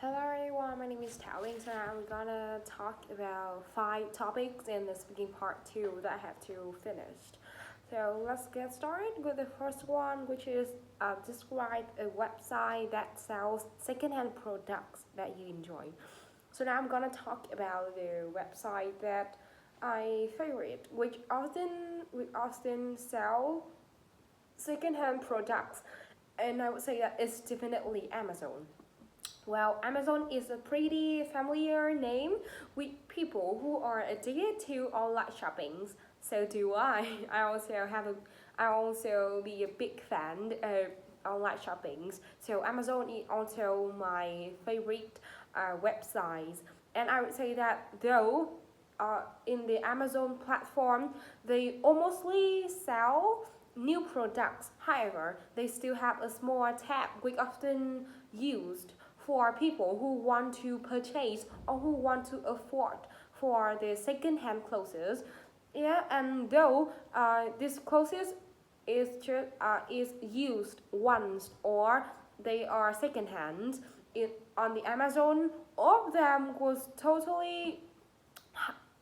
Hello everyone, my name is Taoling, so I'm gonna talk about 5 topics in the speaking part 2 that I have to finish. So let's get started with the first one, which is describe a website that sells secondhand products that you enjoy. So now I'm gonna talk about the website that I favorite, which often sell secondhand products, and I would say that it's definitely Amazon. Well, Amazon is a pretty familiar name with people who are addicted to online shoppings. So do I. I also be a big fan of online shoppings. So Amazon is also my favorite website. And I would say that though in the Amazon platform, they mostly sell new products. However, they still have a small tab which often used for people who want to purchase or who want to afford for the second-hand clothes. Yeah, and though these clothes is used once or they are second-hand, on the Amazon, all of them was totally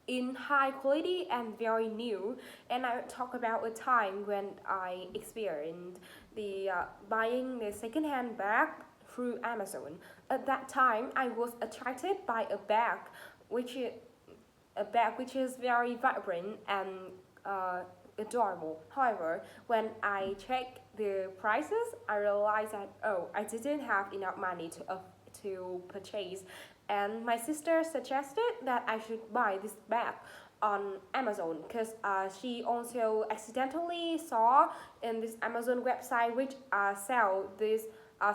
in high quality and very new. And I talk about a time when I experienced the buying the second-hand bag through Amazon. At that time, I was attracted by which is a bag which is very vibrant and uh, adorable. However, when I checked the prices, I realized that I didn't have enough money to purchase, and my sister suggested that I should buy this bag on Amazon because she also accidentally saw in this Amazon website which sell this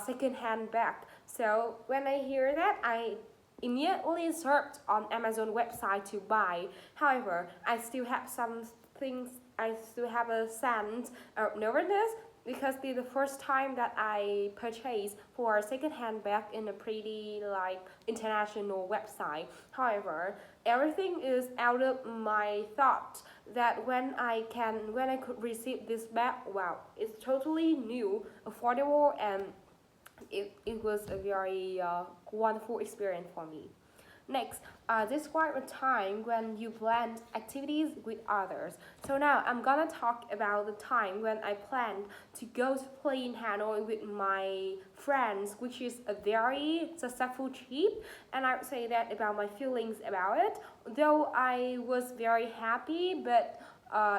second-hand bag. So when I hear that, I immediately searched on Amazon website to buy. However, I still have some things. I still have a sense of nervousness because this is the first time that I purchased for a second-hand bag in a pretty international website. However, everything is out of my thought that when I could receive this bag, wow, it's totally new, affordable, and it was a very wonderful experience for me. Next, describe a time when you planned activities with others. So now I'm gonna talk about the time when I planned to go to play in Hanoi with my friends, which is a very successful trip. And I would say that about my feelings about it. Though I was very happy, but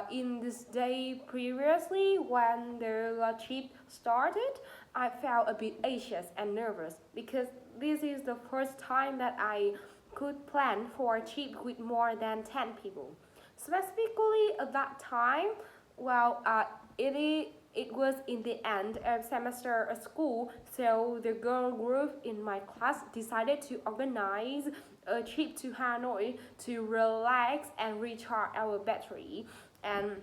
in this day previously when the trip started, I felt a bit anxious and nervous because this is the first time that I could plan for a trip with more than 10 people. Specifically at that time, well, it was in the end of semester at school, so the girl group in my class decided to organize a trip to Hanoi to relax and recharge our battery. And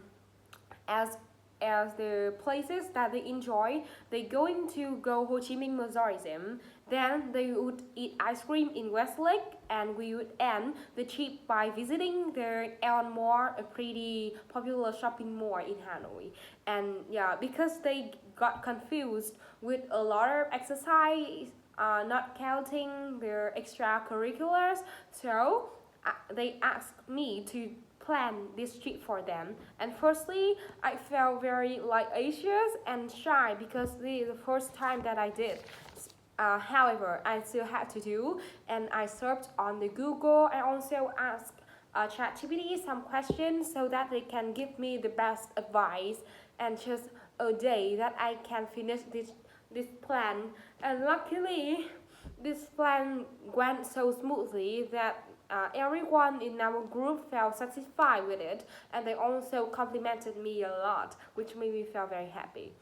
as as the places that they enjoy, they going to go Ho Chi Minh Museum. Then they would eat ice cream in Westlake, and we would end the trip by visiting the Aeon Mall, a pretty popular shopping mall in Hanoi. And yeah, because they got confused with a lot of exercise, not counting their extracurriculars, so they asked me to plan this trip for them. And firstly, I felt very anxious and shy because this is the first time that I did. However, I still had to do, and I searched on the Google. I also asked ChatGPT some questions so that they can give me the best advice and just a day that I can finish this plan. And luckily, this plan went so smoothly that everyone in our group felt satisfied with it, and they also complimented me a lot, which made me feel very happy.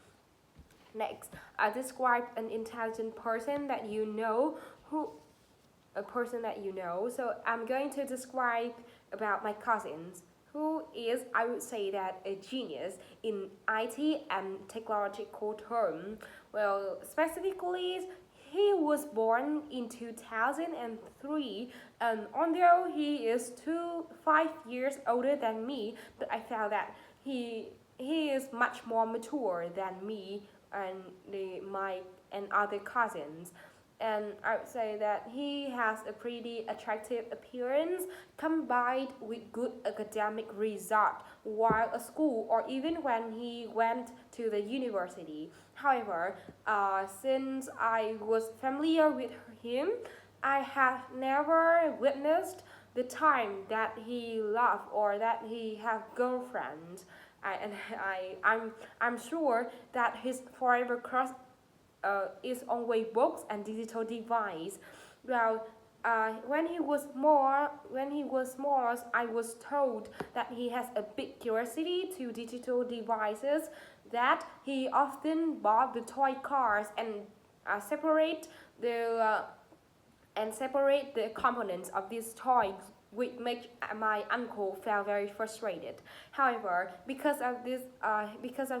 Next, I describe an intelligent person that you know who a person that you know. So I'm going to describe about my cousins, who is, I would say that, a genius in IT and technological term. Well, specifically, he was born in 2003, and although he is 5 years older than me, but I felt that he is much more mature than me and my and other cousins. and I would say that he has a pretty attractive appearance combined with good academic result while at school or even when he went to the university. However, since I was familiar with him, I have never witnessed the time that he loved or that he have girlfriend. I'm sure that his forever crush is on books and digital device. Well, when he was small, I was told that he has a big curiosity to digital devices. That he often bought the toy cars and separate the components of these toys, which made my uncle feel very frustrated. However, because of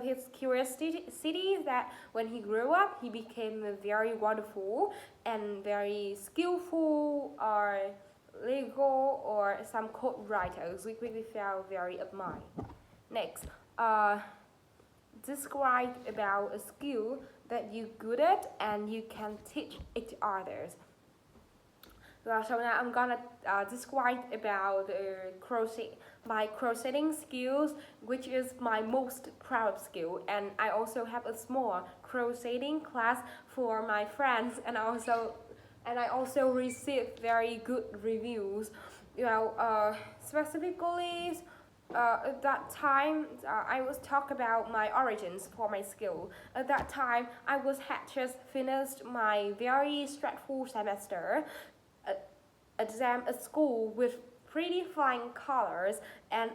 his curiosity, that when he grew up, he became very wonderful and very skillful, or legal, or some code writers, which we felt very admired. Next, describe about a skill that you good at and you can teach each others. Well, so now I'm gonna describe about my crocheting skills, which is my most proud skill, and I also have a small crocheting class for my friends, and I also receive very good reviews. Specifically. At that time, I was talk about my origins for my skill. At that time, I had just finished my very stressful semester exam at school with pretty flying colors, and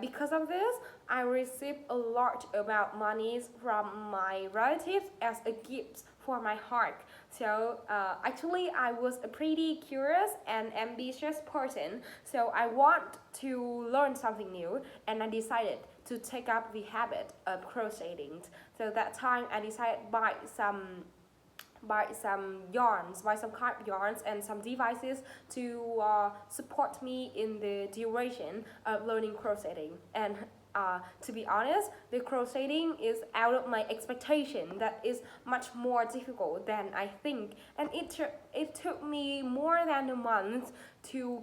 because of this, I received a large amount of money from my relatives as a gift for my heart. So actually, I was a pretty curious and ambitious person. So I want to learn something new, and I decided to take up the habit of crocheting. So that time, I decided to buy some kind of yarns and some devices to support me in the duration of learning crocheting. And to be honest, the crocheting is out of my expectation. That is much more difficult than I think, and it took me more than a month to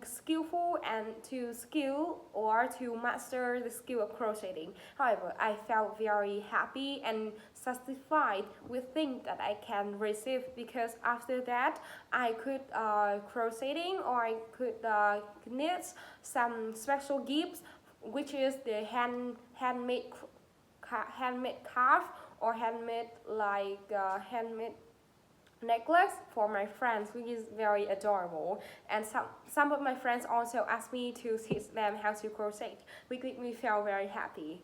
master the skill of crocheting. However, I felt very happy and satisfied with things that I can receive, because after that I could crocheting, or I could knit some special gifts, which is the handmade calf, or handmade necklace for my friends, which is very adorable. And some of my friends also asked me to teach them how to crochet, which made me feel very happy.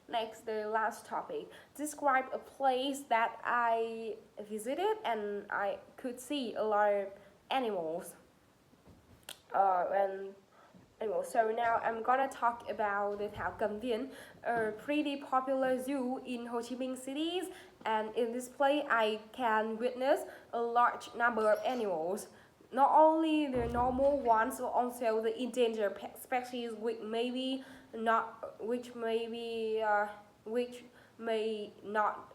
Next, the last topic. Describe a place that I visited and I could see a lot of animals. So now I'm gonna talk about the Thảo Cầm Viên, a pretty popular zoo in Ho Chi Minh City. And in this place, I can witness a large number of animals. Not only the normal ones, but also the endangered species, which may not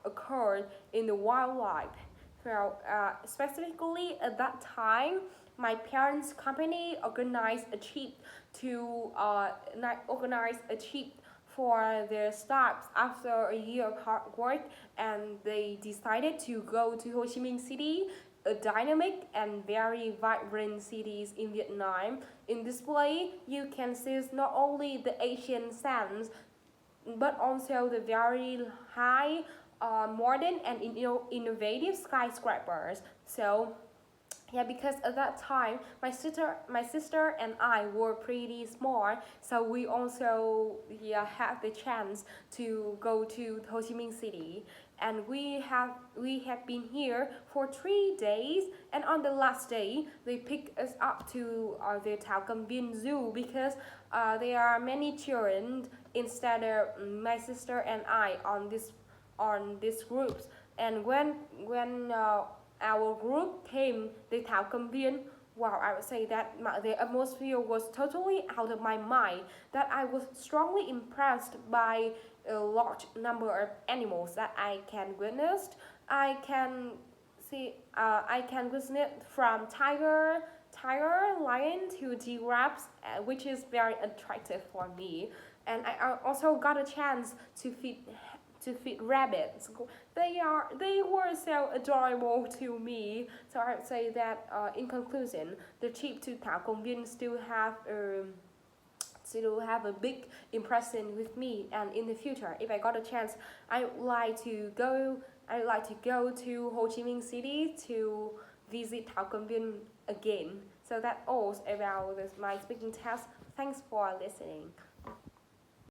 occur in the wildlife. Well, specifically at that time, my parents' company organized a trip for their staff after a year of hard work, and they decided to go to Ho Chi Minh City, a dynamic and very vibrant cities in Vietnam. In this place, you can see not only the ancient sands, but also the very high, modern and innovative skyscrapers. So because at that time my sister and I were pretty small, so we also had the chance to go to Ho Chi Minh City, and we have been here for 3 days, and on the last day they picked us up to the Thảo Cầm Viên Zoo, because there are many children instead of my sister and I on this groups. And when our group came to Thảo Cầm Viên, wow, I would say that the atmosphere was totally out of my mind, that I was strongly impressed by a large number of animals that I can witness. I can see, I can visit from tiger, lion to giraffes, which is very attractive for me. And I also got a chance to feed rabbits. They were so adorable to me. So I would say that in conclusion, the trip to Thảo Công Viên still have a big impression with me, and in the future if I got a chance I would like to go to Ho Chi Minh City to visit Thảo Công Viên again. So that's all about my speaking test. Thanks for listening.